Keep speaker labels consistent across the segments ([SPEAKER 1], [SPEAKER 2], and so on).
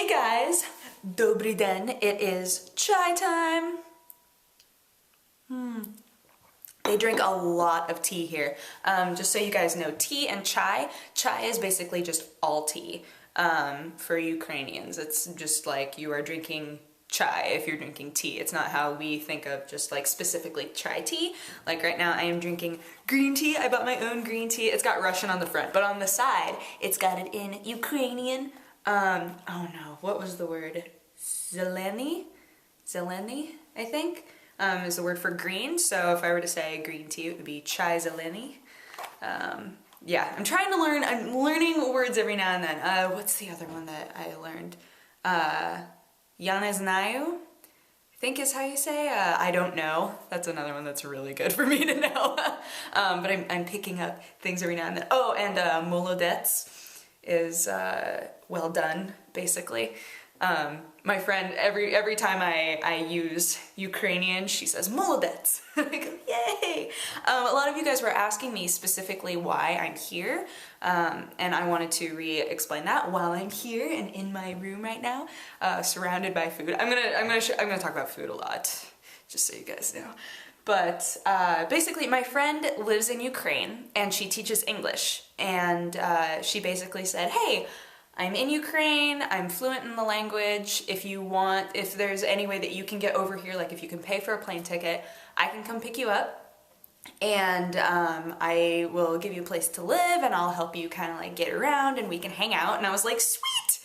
[SPEAKER 1] Hey guys, dobry den, it is chai time. They drink a lot of tea here. Just so you guys know, tea and chai is basically just all tea for Ukrainians. It's just like you are drinking chai if you're drinking tea. It's not how we think of just like specifically chai tea. Like right now I am drinking green tea. I bought my own green tea. It's got Russian on the front, but on the side it's got it in Ukrainian. Oh no, what was the word? Zeleny, I think, is the word for green. So if I were to say green tea, it would be chai zeleny. Yeah, I'm learning words every now and then. What's the other one that I learned? Yanaznayu, I think is how you say. I don't know. That's another one that's really good for me to know. But I'm picking up things every now and then. Oh, and molodets is well done, basically. My friend, every time I use Ukrainian, she says molodets. I go, yay! A lot of you guys were asking me specifically why I'm here, and I wanted to re-explain that while I'm here and in my room right now, surrounded by food. I'm gonna talk about food a lot, just so you guys know. But basically, my friend lives in Ukraine and she teaches English, and she basically said, hey, I'm in Ukraine, I'm fluent in the language. If there's any way that you can get over here, like if you can pay for a plane ticket, I can come pick you up, and I will give you a place to live, and I'll help you kind of like get around, and we can hang out. And I was like, sweet!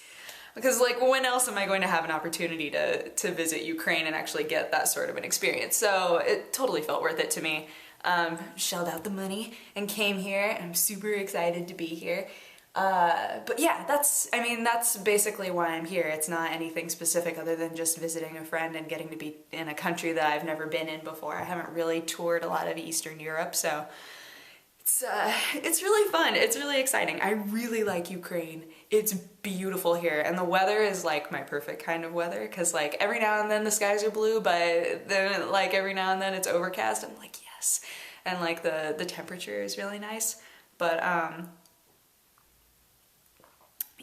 [SPEAKER 1] Because like, when else am I going to have an opportunity to visit Ukraine and actually get that sort of an experience? So it totally felt worth it to me. Shelled out the money and came here, and I'm super excited to be here. But yeah, that's basically why I'm here. It's not anything specific other than just visiting a friend and getting to be in a country that I've never been in before. I haven't really toured a lot of Eastern Europe, so it's really fun. It's really exciting. I really like Ukraine. It's beautiful here, and the weather is like my perfect kind of weather, because like every now and then the skies are blue, but then like every now and then it's overcast. I'm like, yes. And like the temperature is really nice. But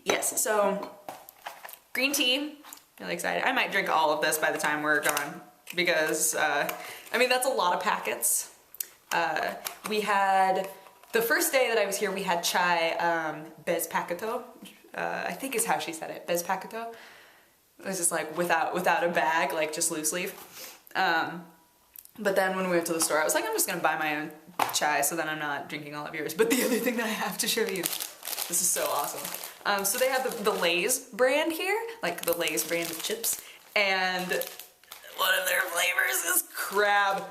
[SPEAKER 1] yes, so green tea, really excited. I might drink all of this by the time we're gone, because that's a lot of packets. We had, the first day that I was here, we had chai bez paketo, I think is how she said it, bez paketo. It was just like without a bag, like just loose leaf. But then when we went to the store, I was like, I'm just gonna buy my own chai so that I'm not drinking all of yours. But the other thing that I have to show you, this is so awesome. So they have the Lay's brand here, like the Lay's brand of chips, and one of their flavors is crab.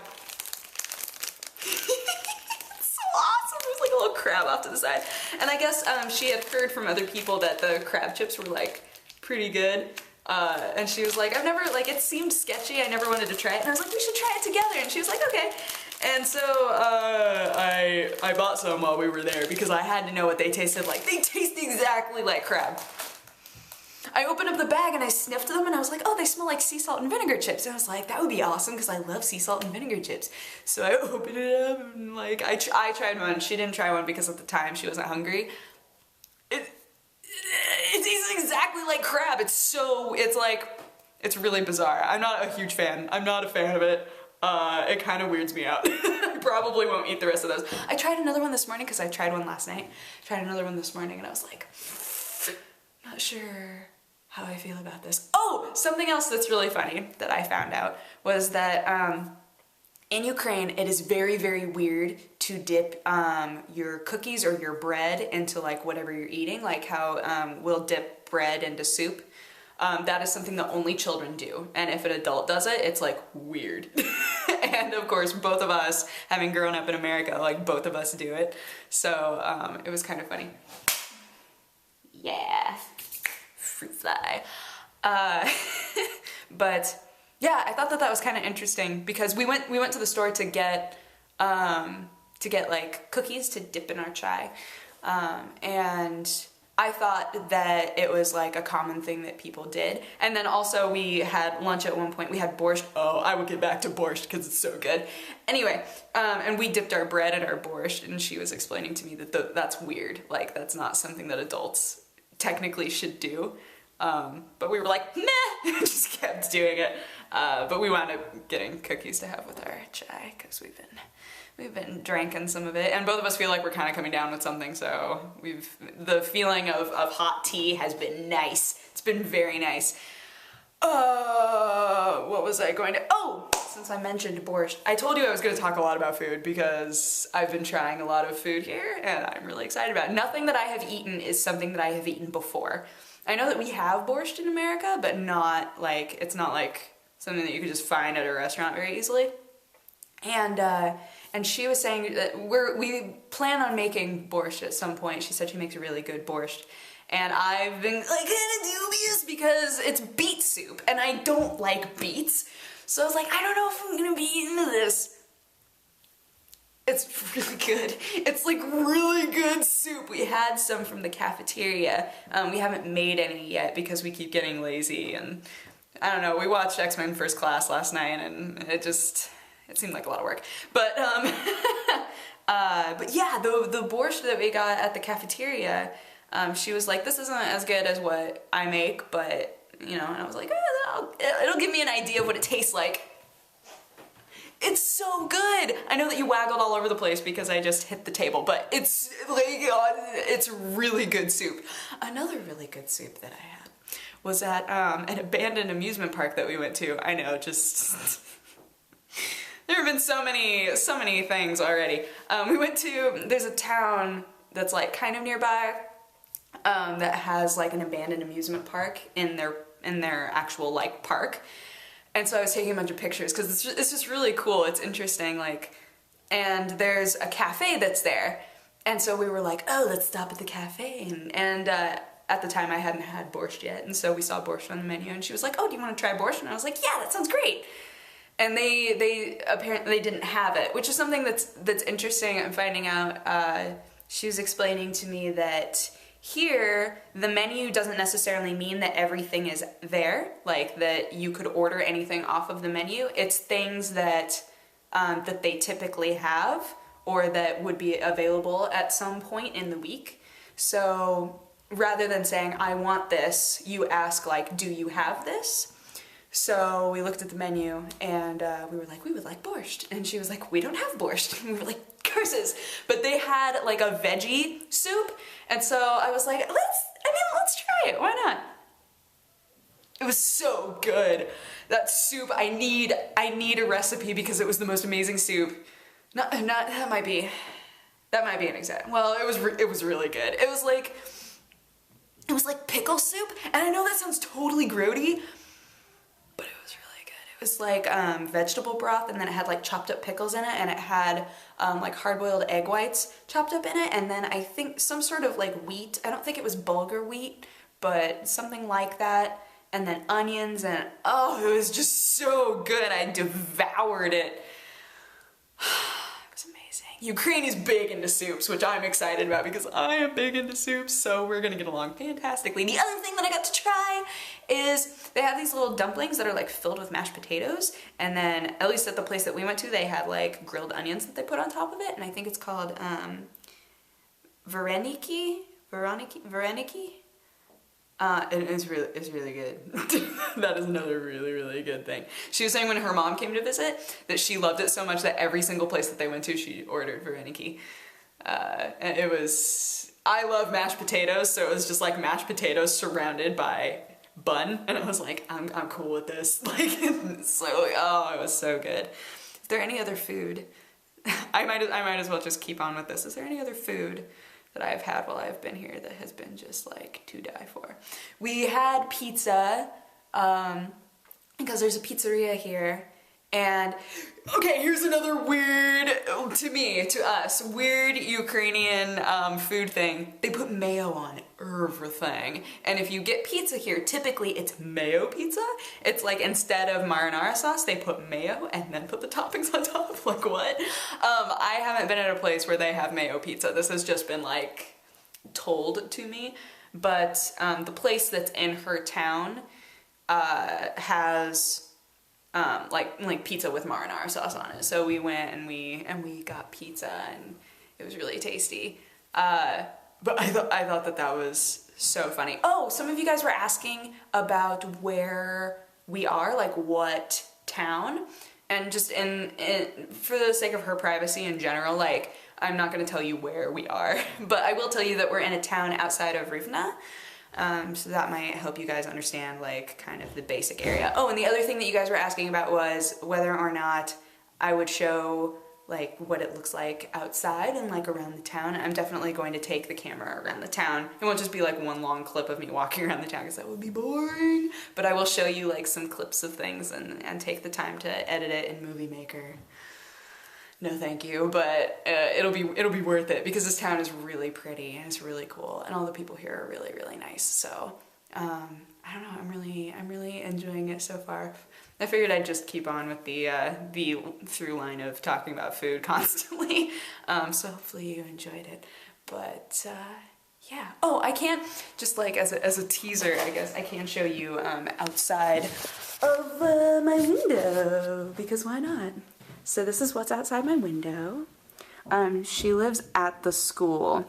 [SPEAKER 1] It's so awesome. There's like a little crab off to the side. And I guess she had heard from other people that the crab chips were like pretty good. And she was like, it seemed sketchy. I never wanted to try it. And I was like, we should try it together. And she was like, okay. And so I bought some while we were there because I had to know what they tasted like. They taste exactly like crab. I opened up the bag and I sniffed them and I was like, oh, they smell like sea salt and vinegar chips. And I was like, that would be awesome because I love sea salt and vinegar chips. So I opened it up and like, I tried one. She didn't try one because at the time she wasn't hungry. It tastes exactly like crab. It's really bizarre. I'm not a huge fan. I'm not a fan of it. It kind of weirds me out. I probably won't eat the rest of those. I tried another one this morning because I tried one last night. Tried another one this morning and I was like, not sure how I feel about this. Oh, something else that's really funny that I found out was that in Ukraine it is very, very weird to dip your cookies or your bread into like whatever you're eating, like how we'll dip bread into soup. That is something that only children do, and if an adult does it, it's like weird. And of course, both of us, having grown up in America, like both of us do it. So it was kind of funny. Yeah, fruit fly. But yeah, I thought that was kind of interesting because we went to the store to get like cookies to dip in our chai, and I thought that it was like a common thing that people did. And then also we had lunch at one point. We had borscht. Oh, I will get back to borscht because it's so good. Anyway, and we dipped our bread in our borscht, and she was explaining to me that that's weird. Like, that's not something that adults technically should do. But we were like, meh, just kept doing it. But we wound up getting cookies to have with our chai because we've been drinking some of it, and both of us feel like we're kind of coming down with something, so the feeling of hot tea has been nice. It's been very nice. What was I going to, since I mentioned borscht, I told you I was going to talk a lot about food because I've been trying a lot of food here and I'm really excited about it. Nothing that I have eaten is something that I have eaten before. I know that we have borscht in America, but not like, it's not like something that you could just find at a restaurant very easily. And she was saying that we plan on making borscht at some point. She said she makes a really good borscht. And I've been like kind of dubious because it's beet soup and I don't like beets. So I was like, I don't know if I'm gonna be into this. It's really good. It's like really good soup. We had some from the cafeteria. We haven't made any yet because we keep getting lazy, and I don't know, we watched X-Men First Class last night and it seemed like a lot of work. But but yeah, the borscht that we got at the cafeteria, she was like, this isn't as good as what I make, but, you know, and I was like, it'll give me an idea of what it tastes like. It's so good! I know that you waggled all over the place because I just hit the table, but it's like, it's really good soup. Another really good soup that I had was at an abandoned amusement park that we went to. I know, just... there have been so many things already. We went to, there's a town that's like kind of nearby, that has like an abandoned amusement park in their actual like park. And so I was taking a bunch of pictures because it's just really cool. It's interesting, like, and there's a cafe that's there. And so we were like, oh, let's stop at the cafe. And at the time I hadn't had borscht yet. And so we saw borscht on the menu and she was like, oh, do you want to try borscht? And I was like, yeah, that sounds great. And they apparently didn't have it, which is something that's interesting. I'm finding out, she was explaining to me that here, the menu doesn't necessarily mean that everything is there, like that you could order anything off of the menu. It's things that that they typically have or that would be available at some point in the week. So rather than saying, I want this, you ask like, do you have this? So we looked at the menu and we were like, we would like borscht. And she was like, we don't have borscht. And we were like, curses. But they had like a veggie soup. And so I was like, let's try it. Why not? It was so good. That soup, I need a recipe because it was the most amazing soup. That might be an exact. Well, it was really good. It was like pickle soup. And I know that sounds totally grody, but it was really good. It was like vegetable broth, and then it had like chopped up pickles in it, and it had like hard-boiled egg whites chopped up in it, and then I think some sort of like wheat. I don't think it was bulgur wheat, but something like that. And then onions, and oh, it was just so good. I devoured it. It was amazing. Ukraine is big into soups, which I'm excited about because I am big into soups, so we're gonna get along fantastically. The other thing that I got to try is they have these little dumplings that are like filled with mashed potatoes, and then at least at the place that we went to, they had like grilled onions that they put on top of it, and I think it's called vareniki. It's really good. That is another really good thing. She was saying when her mom came to visit that she loved it so much that every single place that they went to, she ordered vareniki. And it was, I love mashed potatoes, so it was just like mashed potatoes surrounded by bun, and I was like, I'm cool with this. Like, so, oh, it was so good. Is there any other food? I might as well just keep on with this. Is there any other food that I've had while I've been here that has been just like to die for? We had pizza, because there's a pizzeria here, and okay, here's another weird, to us, weird Ukrainian food thing. They put mayo on everything, and if you get pizza here, typically it's mayo pizza. It's like instead of marinara sauce, they put mayo and then put the toppings on top. Like what? I haven't been at a place where they have mayo pizza. This has just been like told to me, but the place that's in her town has like pizza with marinara sauce on it. So we went and we got pizza, and it was really tasty. But I thought that was so funny. Oh, some of you guys were asking about where we are, like what town. And just for the sake of her privacy in general, like, I'm not gonna tell you where we are, but I will tell you that we're in a town outside of Rivna. So that might help you guys understand, like, kind of the basic area. Oh, and the other thing that you guys were asking about was whether or not I would show, like, what it looks like outside and, like, around the town. I'm definitely going to take the camera around the town. It won't just be, like, one long clip of me walking around the town, because that would be boring. But I will show you, like, some clips of things and take the time to edit it in Movie Maker. No thank you, but it'll be worth it, because this town is really pretty and it's really cool, and all the people here are really, really nice. So I don't know, I'm really enjoying it so far. I figured I'd just keep on with the through line of talking about food constantly. So hopefully you enjoyed it. But yeah. Oh, I can't, just like as a teaser, I guess I can show you outside of my window, because why not? So this is what's outside my window. She lives at the school.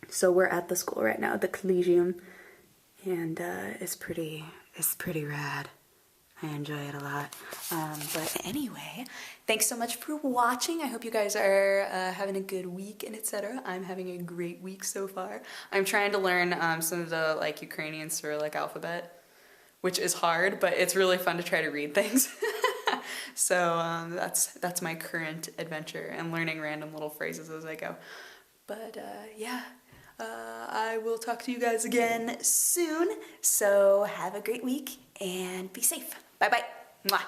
[SPEAKER 1] So we're at the school right now, the Collegium, and it's pretty rad. I enjoy it a lot. But anyway, thanks so much for watching. I hope you guys are having a good week and etc. I'm having a great week so far. I'm trying to learn some of the, like, Ukrainian Cyrillic alphabet, which is hard, but it's really fun to try to read things. So that's my current adventure, and learning random little phrases as I go. But yeah, I will talk to you guys again soon. So have a great week and be safe. Bye bye. Mwah.